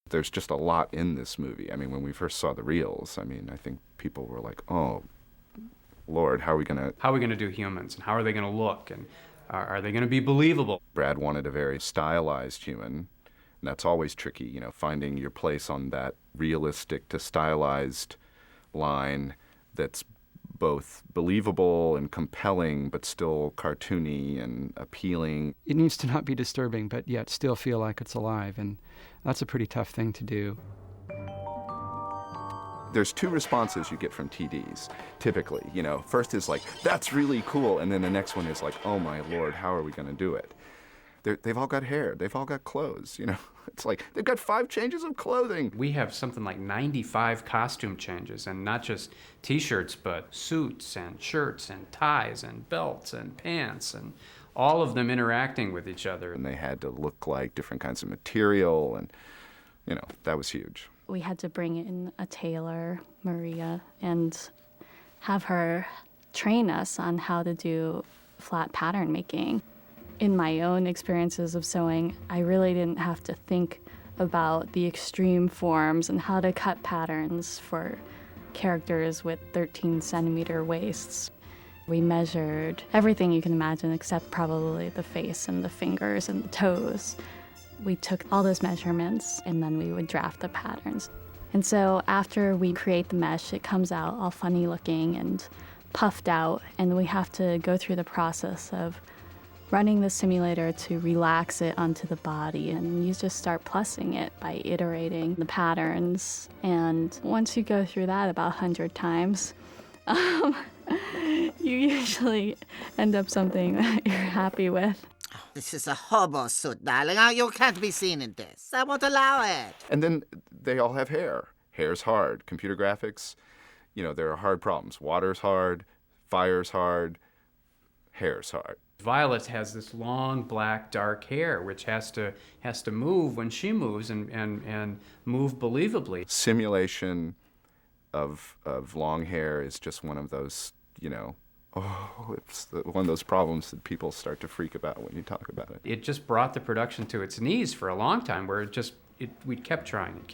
There's just a lot in this movie. I mean, when we first saw the reels, I mean, I think people were like, oh, Lord, how are we going to do humans, and how are they going to look, and are they going to be believable? Brad wanted a very stylized human, and that's always tricky, you know, finding your place on that realistic to stylized line that's both believable and compelling, but still cartoony and appealing. It needs to not be disturbing, but yet still feel like it's alive, and that's a pretty tough thing to do. There's two responses you get from TDs, typically. You know, first is like, that's really cool, and then the next one is like, oh my Lord, how are we going to do it? They've all got hair, they've all got clothes, you know. It's like, they've got 5 changes of clothing. We have something like 95 costume changes, and not just t-shirts, but suits and shirts and ties and belts and pants, and all of them interacting with each other. And they had to look like different kinds of material, and, you know, that was huge. We had to bring in a tailor, Maria, and have her train us on how to do flat pattern making. In my own experiences of sewing, I really didn't have to think about the extreme forms and how to cut patterns for characters with 13-centimeter waists. We measured everything you can imagine except probably the face and the fingers and the toes. We took all those measurements and then we would draft the patterns. And so after we create the mesh, it comes out all funny looking and puffed out, and we have to go through the process of running the simulator to relax it onto the body, and you just start plussing it by iterating the patterns. And once you go through that about 100 times, you usually end up something that you're happy with. This is a hobo suit, darling. You can't be seen in this. I won't allow it. And then they all have hair. Hair's hard. Computer graphics, you know, there are hard problems. Water's hard, fire's hard, hair's hard. Violet has this long, black, dark hair, which has to move when she moves and move believably. Simulation of long hair is just one of those, you know, it's one of those problems that people start to freak about when you talk about it. It just brought the production to its knees for a long time, where we kept trying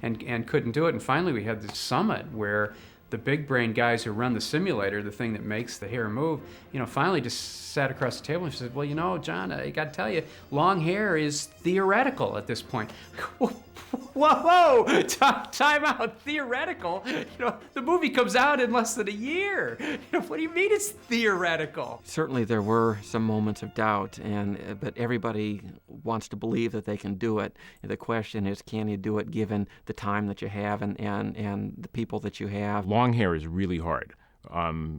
and couldn't do it. And finally we had this summit where the big brain guys who run the simulator, the thing that makes the hair move, you know, finally just sat across the table and said, well, you know, John, I got to tell you, long hair is theoretical at this point. Whoa, time out, theoretical? You know, the movie comes out in less than a year. You know, what do you mean it's theoretical? Certainly there were some moments of doubt, but everybody wants to believe that they can do it. The question is, can you do it given the time that you have and the people that you have? Long hair is really hard.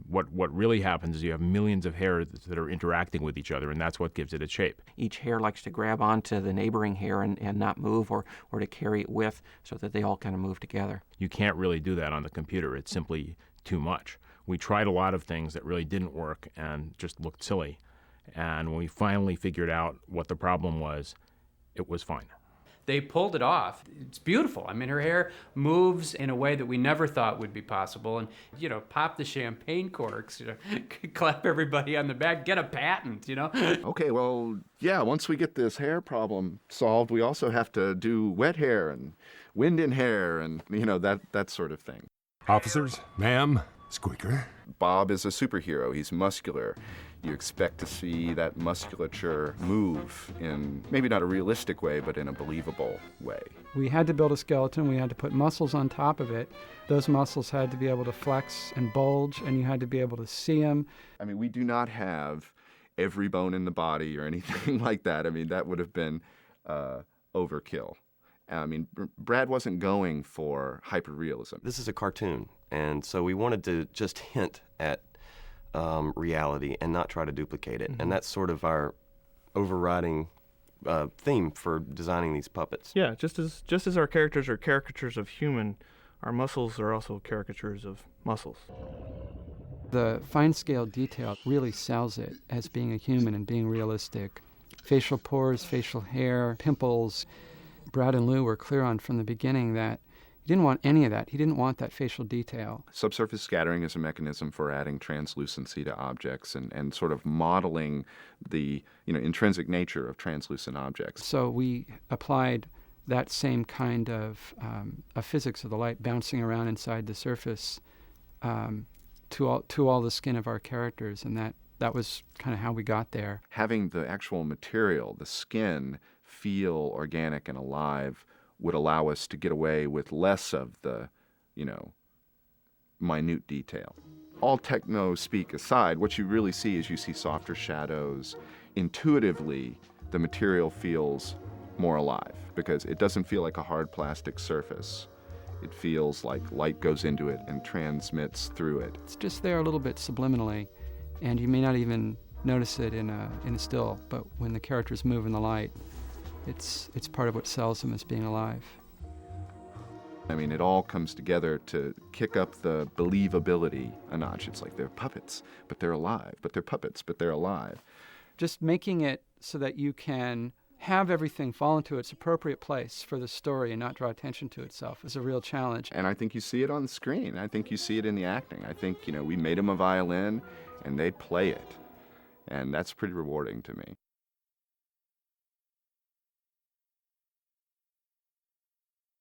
What really happens is you have millions of hairs that are interacting with each other, and that's what gives it its shape. Each hair likes to grab onto the neighboring hair and not move, or to carry it with, so that they all kind of move together. You can't really do that on the computer. It's simply too much. We tried a lot of things that really didn't work and just looked silly. And when we finally figured out what the problem was, it was fine. They pulled it off. It's beautiful. I mean, her hair moves in a way that we never thought would be possible. And, you know, pop the champagne corks, you know, clap everybody on the back, get a patent, you know. Okay, well, yeah, once we get this hair problem solved, we also have to do wet hair and wind in hair and, you know, that sort of thing. Officers, ma'am, Squeaker. Bob is a superhero. He's muscular. You expect to see that musculature move in maybe not a realistic way, but in a believable way. We had to build a skeleton. We had to put muscles on top of it. Those muscles had to be able to flex and bulge, and you had to be able to see them. I mean, we do not have every bone in the body or anything like that. I mean, that would have been overkill. I mean, Brad wasn't going for hyperrealism. This is a cartoon, and so we wanted to just hint at reality and not try to duplicate it. And that's sort of our overriding theme for designing these puppets. Yeah, just as our characters are caricatures of human, our muscles are also caricatures of muscles. The fine-scale detail really sells it as being a human and being realistic. Facial pores, facial hair, pimples. Brad and Lou were clear on from the beginning that he didn't want any of that. He didn't want that facial detail. Subsurface scattering is a mechanism for adding translucency to objects and sort of modeling the intrinsic nature of translucent objects. So we applied that same kind of physics of the light bouncing around inside the surface to all the skin of our characters, and that was kind of how we got there. Having the actual material, the skin, feel organic and alive would allow us to get away with less of the, minute detail. All techno speak aside, what you really see is you see softer shadows. Intuitively, the material feels more alive because it doesn't feel like a hard plastic surface. It feels like light goes into it and transmits through it. It's just there a little bit subliminally, and you may not even notice it in a still, but when the characters move in the light, it's part of what sells them as being alive. I mean, it all comes together to kick up the believability a notch. It's like they're puppets, but they're alive, but they're puppets, but they're alive. Just making it so that you can have everything fall into its appropriate place for the story and not draw attention to itself is a real challenge. And I think you see it on the screen. I think you see it in the acting. I think, we made them a violin and they play it. And that's pretty rewarding to me.